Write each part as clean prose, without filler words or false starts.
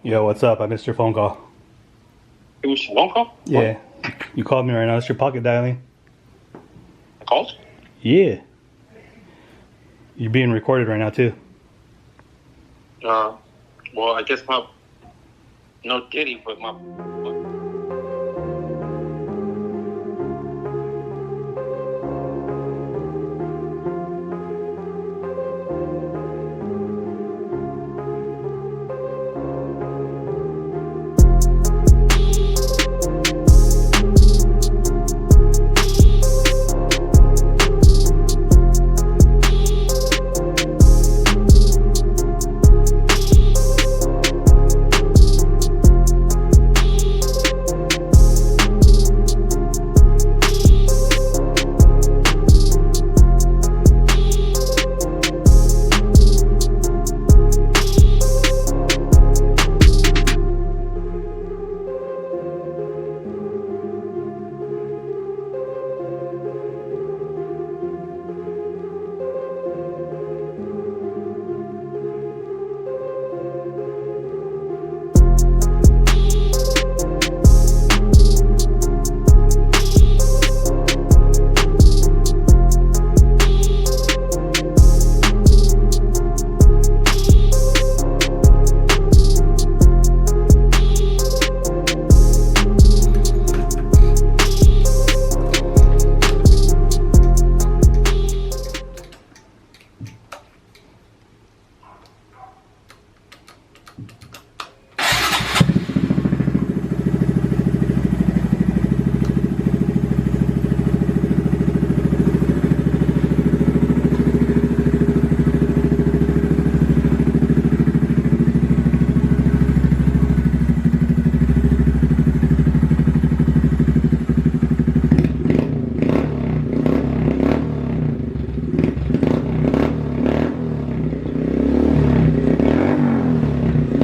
Yo, what's up? I missed your phone call. It was a phone call? Yeah. You called me right now. It's your pocket dialing. I called? Yeah. You're being recorded right now, too. Well, I guess no kidding, but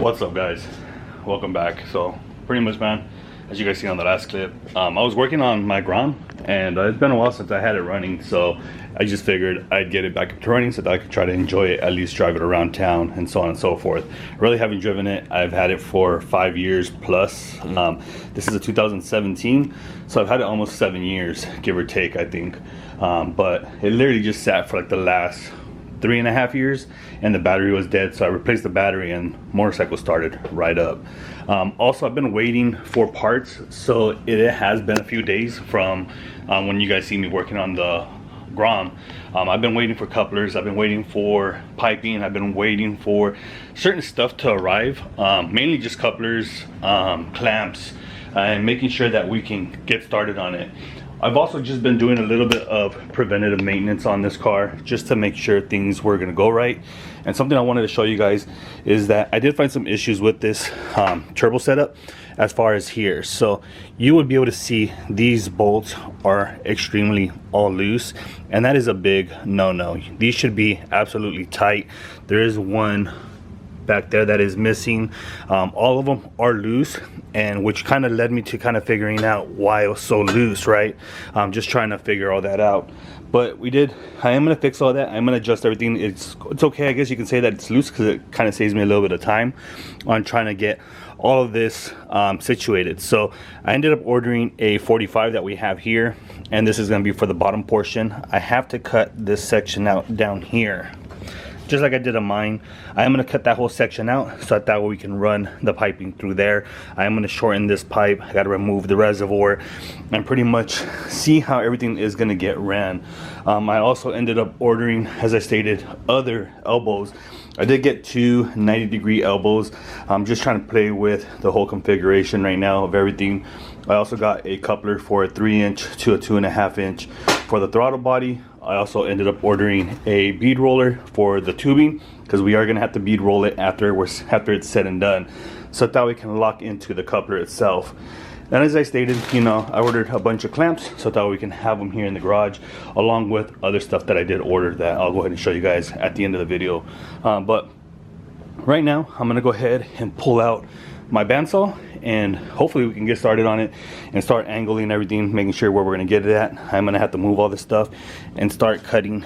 What's up, guys? Welcome back. So pretty much, man, as you guys see on the last clip, I was working on my Grom, and it's been a while since I had it running, so I just figured I'd get it back up to running so that I could try to enjoy it, at least drive it around town and so on and so forth. I really haven't driven it. I've had it for 5 years plus. This is a 2017, so I've had it almost 7 years, give or take, I think. But it literally just sat for like the last 3.5 years, and the battery was dead, so I replaced the battery and motorcycle started right up. Also, I've been waiting for parts, so it has been a few days from when you guys see me working on the Grom. I've been waiting for couplers, I've been waiting for piping, I've been waiting for certain stuff to arrive, mainly just couplers, clamps, and making sure that we can get started on it. I've also just been doing a little bit of preventative maintenance on this car just to make sure things were gonna go right. And something I wanted to show you guys is that I did find some issues with this turbo setup as far as here. So you would be able to see these bolts are extremely all loose, and that is a big no-no. These should be absolutely tight. There is one back there that is missing. All of them are loose, and which kind of led me to kind of figuring out why it was so loose, right? Just trying to figure all that out. But I am going to fix all that. I'm going to adjust everything. It's okay, I guess you can say that it's loose, because it kind of saves me a little bit of time on trying to get all of this situated. So I ended up ordering a 45 that we have here, and this is going to be for the bottom portion. I have to cut this section out down here, just like I did on mine. I am going to cut that whole section out so that way we can run the piping through there. I am going to shorten this pipe. I got to remove the reservoir and pretty much see how everything is going to get ran. I also ended up ordering, as I stated, other elbows. I did get two 90-degree elbows. I'm just trying to play with the whole configuration right now of everything. I also got a coupler for a 3-inch to a 2.5-inch for the throttle body. I also ended up ordering a bead roller for the tubing, because we are going to have to bead roll it after it's said and done, so that we can lock into the coupler itself. And as I stated, I ordered a bunch of clamps so that we can have them here in the garage, along with other stuff that I did order that I'll go ahead and show you guys at the end of the video. But right now, I'm going to go ahead and pull out my bandsaw, and hopefully we can get started on it and start angling everything, making sure where we're going to get it at. I'm going to have to move all this stuff and start cutting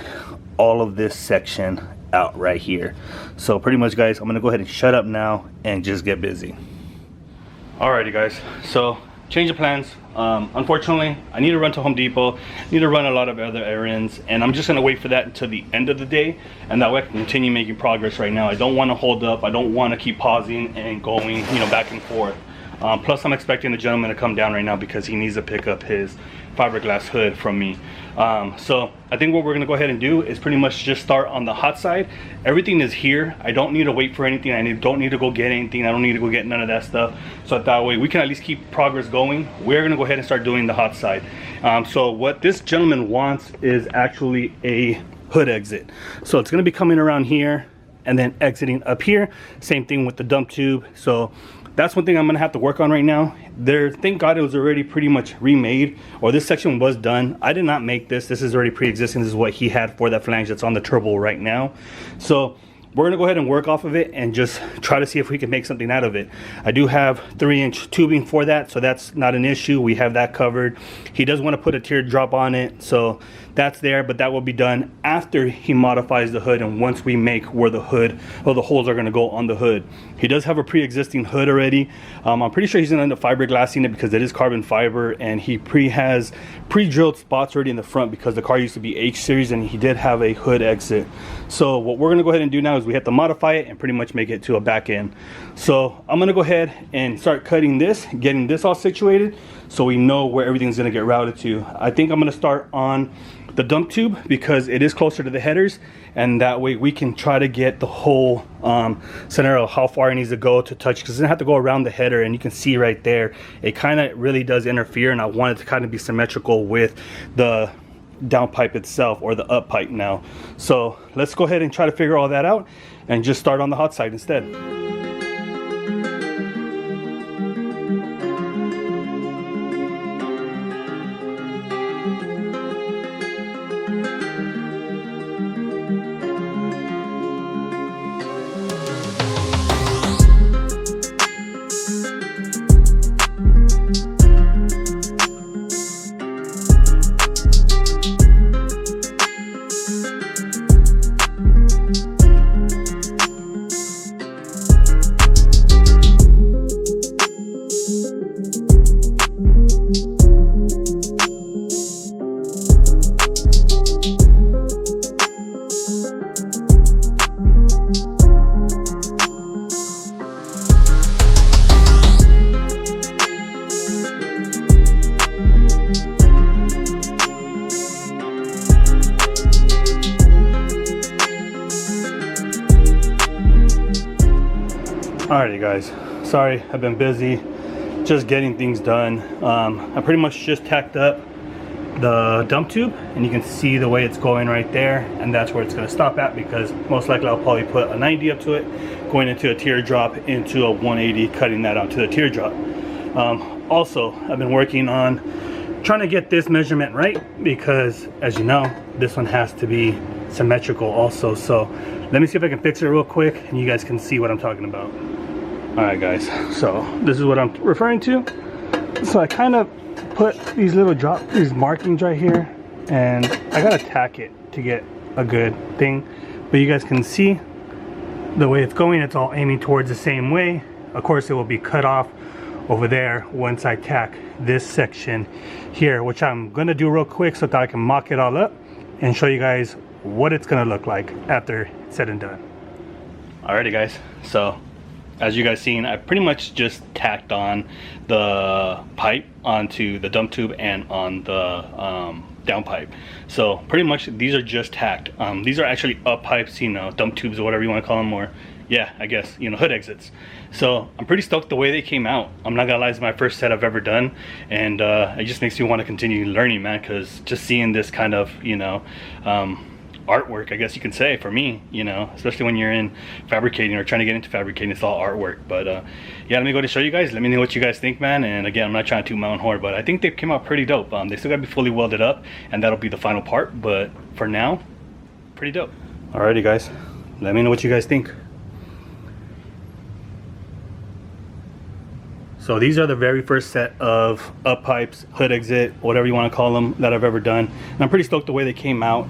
all of this section out right here. So pretty much, guys, I'm gonna go ahead and shut up now and just get busy. Alrighty, guys, so change of plans. Unfortunately, I need to run to Home Depot, need to run a lot of other errands, and I'm just gonna wait for that until the end of the day, and that way I can continue making progress. Right now I don't want to hold up, I don't want to keep pausing and going, you know, back and forth. Plus I'm expecting the gentleman to come down right now because he needs to pick up his fiberglass hood from me. So I think what we're gonna go ahead and do is pretty much just start on the hot side. Everything is here. I don't need to wait for anything. Don't need to go get anything. I don't need to go get none of that stuff. So that way we can at least keep progress going. We're gonna go ahead and start doing the hot side. So what this gentleman wants is actually a hood exit. So it's gonna be coming around here and then exiting up here. Same thing with the dump tube. So that's one thing I'm gonna have to work on right now. Thank God it was already pretty much remade, or this section was done. I did not make this. This is already pre-existing. This is what he had for that flange that's on the turbo right now. So we're gonna go ahead and work off of it and just try to see if we can make something out of it. I do have 3-inch tubing for that, so that's not an issue. We have that covered. He does want to put a teardrop on it, so that's there, but that will be done after he modifies the hood and once we make where the hood or the holes are going to go on the hood. He does have a pre-existing hood already. I'm pretty sure he's going to end up fiberglassing it because it is carbon fiber, and he has pre-drilled spots already in the front because the car used to be H series and he did have a hood exit. So what we're going to go ahead and do now is we have to modify it and pretty much make it to a back end. So I'm going to go ahead and start cutting this, getting this all situated so we know where everything's going to get routed to. I think I'm going to start on the dump tube because it is closer to the headers, and that way we can try to get the whole scenario, how far it needs to go to touch, because it's gonna have to go around the header, and you can see right there it kind of really does interfere, and I want it to kind of be symmetrical with the down pipe itself, or the up pipe now. So let's go ahead and try to figure all that out and just start on the hot side instead. Alrighty, guys, sorry, I've been busy just getting things done. I pretty much just tacked up the dump tube, and you can see the way it's going right there, and that's where it's going to stop at, because most likely I'll probably put a 90 up to it, going into a teardrop, into a 180, cutting that out to the teardrop. Also, I've been working on trying to get this measurement right, because as you know, this one has to be symmetrical also. So let me see if I can fix it real quick and you guys can see what I'm talking about. Alright guys, so this is what I'm referring to. So I kind of put these these markings right here, and I gotta tack it to get a good thing, but you guys can see the way it's going. It's all aiming towards the same way. Of course it will be cut off over there once I tack this section here, which I'm gonna do real quick so that I can mock it all up and show you guys what it's gonna look like after it's said and done. Alrighty guys, so as you guys seen, I pretty much just tacked on the pipe onto the dump tube and on the down pipe. So pretty much these are just tacked. These are actually up pipes, you know, dump tubes or whatever you want to call them, or yeah, I guess, you know, hood exits. So I'm pretty stoked the way they came out. I'm not gonna lie, it's my first set I've ever done, and it just makes me want to continue learning, man, because just seeing this kind of, you know, artwork, I guess you can say, for me, you know, especially when you're in fabricating or trying to get into fabricating, it's all artwork. But yeah, let me go to show you guys. Let me know what you guys think, man. And again, I'm not trying to toot my own horn, but I think they came out pretty dope. They still gotta be fully welded up, and that'll be the final part, but for now, pretty dope. Alrighty guys, let me know what you guys think. So these are the very first set of up pipes, hood exit, whatever you want to call them, that I've ever done. And I'm pretty stoked the way they came out.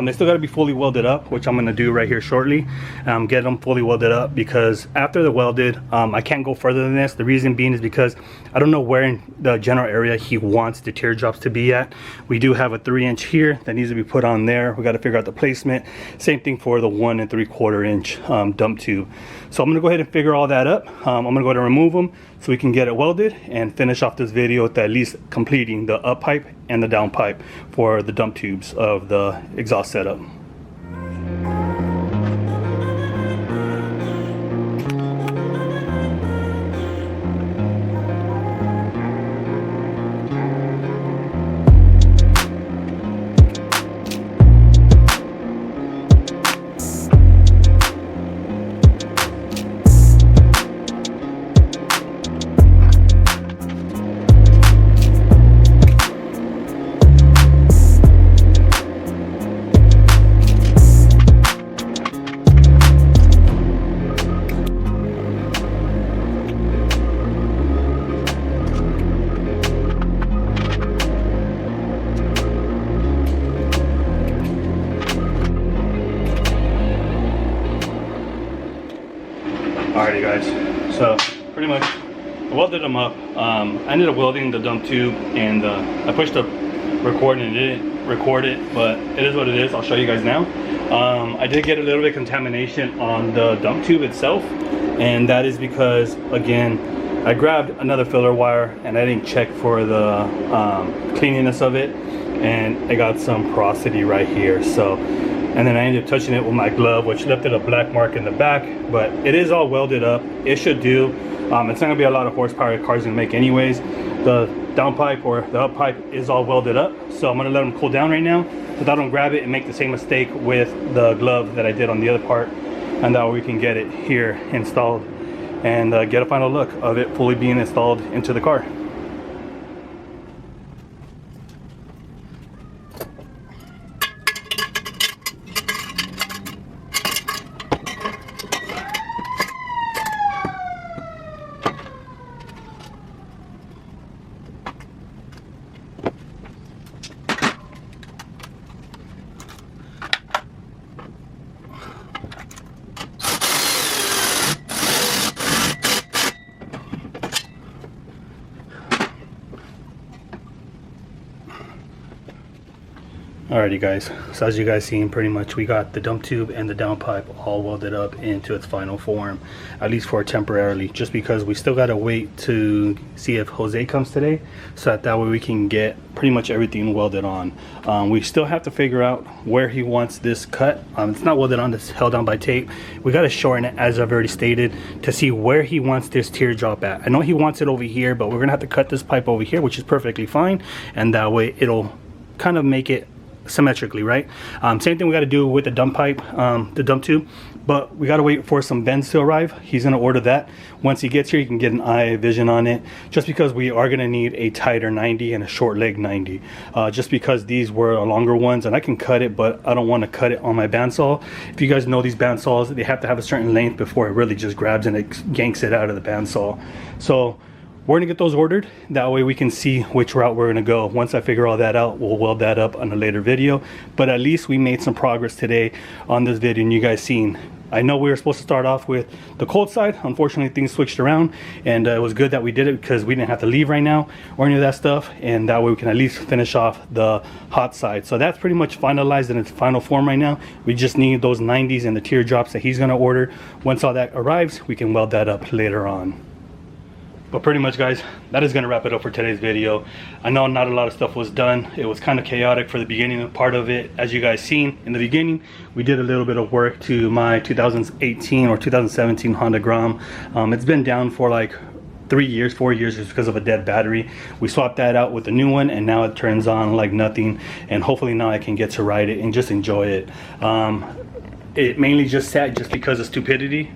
They still got to be fully welded up, which I'm going to do right here shortly. Get them fully welded up, because after they're welded, I can't go further than this. The reason being is because I don't know where in the general area he wants the teardrops to be at. We do have a 3-inch here that needs to be put on there. We got to figure out the placement. Same thing for the 1 3/4 inch dump tube. So I'm going to go ahead and figure all that up. I'm going to go ahead and remove them so we can get it welded and finish off this video with at least completing the up pipe and the down pipe for the dump tubes of the exhaust setup. Alrighty guys, so pretty much I welded them up. I ended up welding the dump tube, and I pushed the record and it didn't record it, but it is what it is. I'll show you guys now. I did get a little bit of contamination on the dump tube itself, and that is because, again, I grabbed another filler wire and I didn't check for the cleanliness of it, and I got some porosity right here. So, and then I ended up touching it with my glove, which left it a black mark in the back, but it is all welded up. It should do. It's not gonna be a lot of horsepower the car's gonna make anyways. The down pipe or the up pipe is all welded up, so I'm gonna let them cool down right now so that I don't grab it and make the same mistake with the glove that I did on the other part, and that way we can get it here installed and get a final look of it fully being installed into the car. Alrighty guys, so as you guys seen, pretty much we got the dump tube and the down pipe all welded up into its final form, at least for temporarily, just because we still gotta wait to see if Jose comes today, so that way we can get pretty much everything welded on. We still have to figure out where he wants this cut. It's not welded on, it's held on by tape. We gotta shorten it, as I've already stated, to see where he wants this teardrop at. I know he wants it over here, but we're gonna have to cut this pipe over here, which is perfectly fine, and that way it'll kind of make it symmetrically, right? Same thing we got to do with the dump pipe, the dump tube, but we got to wait for some bends to arrive. He's going to order that. Once he gets here, you can get an eye vision on it, just because we are going to need a tighter 90 and a short leg 90, just because these were longer ones, and I can cut it, but I don't want to cut it on my bandsaw. If you guys know, these bandsaws, they have to have a certain length before it really just grabs and it yanks it out of the bandsaw. So we're gonna get those ordered, that way we can see which route we're gonna go. Once I figure all that out, we'll weld that up on a later video, but at least we made some progress today on this video, and you guys seen. I know we were supposed to start off with the cold side. Unfortunately, things switched around, and it was good that we did it, because we didn't have to leave right now or any of that stuff, and that way we can at least finish off the hot side. So that's pretty much finalized in its final form right now. We just need those 90s and the teardrops that he's gonna order. Once all that arrives, we can weld that up later on. But pretty much guys, that is going to wrap it up for today's video. I know not a lot of stuff was done. It was kind of chaotic for the beginning part of it. As you guys seen in the beginning, we did a little bit of work to my 2018 or 2017 Honda Grom. It's been down for like 3 years, 4 years, just because of a dead battery. We swapped that out with a new one, and now it turns on like nothing, and hopefully now I can get to ride it and just enjoy it. It mainly just sat just because of stupidity,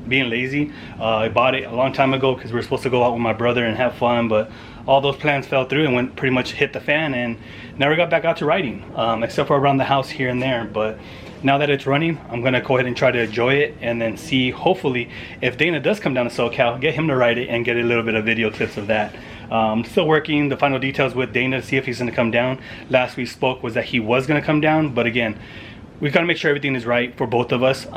being lazy. I bought it a long time ago because we were supposed to go out with my brother and have fun, but all those plans fell through and went pretty much hit the fan, and never got back out to riding, except for around the house here and there. But now that it's running, I'm gonna go ahead and try to enjoy it, and then see, hopefully, if Dana does come down to SoCal, get him to ride it and get a little bit of video clips of that. Still working the final details with Dana to see if he's gonna come down. Last we spoke was that he was gonna come down, but again, we've got to make sure everything is right for both of us.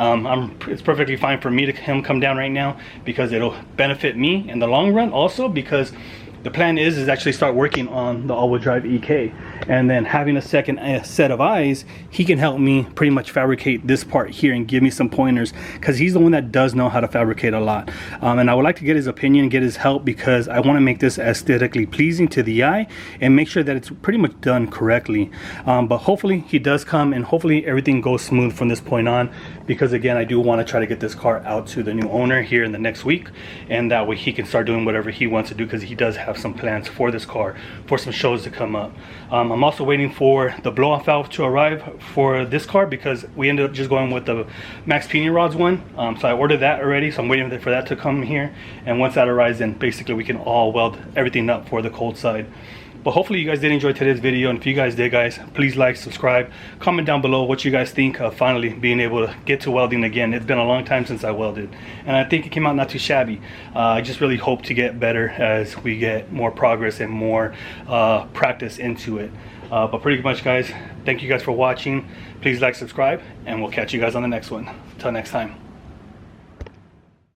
It's perfectly fine for me to him come down right now, because it'll benefit me in the long run also, because the plan is actually start working on the all-wheel drive EK, and then having a second set of eyes, he can help me pretty much fabricate this part here and give me some pointers, because he's the one that does know how to fabricate a lot. And I would like to get his opinion and get his help, because I want to make this aesthetically pleasing to the eye and make sure that it's pretty much done correctly. But hopefully he does come, and hopefully everything goes smooth from this point on, because again, I do want to try to get this car out to the new owner here in the next week, and that way he can start doing whatever he wants to do, because he does have some plans for this car, for some shows to come up. I'm also waiting for the blow-off valve to arrive for this car, because we ended up just going with the Max Pinion rods one. So I ordered that already, so I'm waiting for that to come here, and once that arrives, then basically we can all weld everything up for the cold side. But hopefully you guys did enjoy today's video, and if you guys did, guys, please like, subscribe, comment down below what you guys think of finally being able to get to welding again. It's been a long time since I welded, and I think it came out not too shabby. I just really hope to get better as we get more progress and more practice into it. But pretty much, guys, thank you guys for watching. Please like, subscribe, and we'll catch you guys on the next one. Till next time.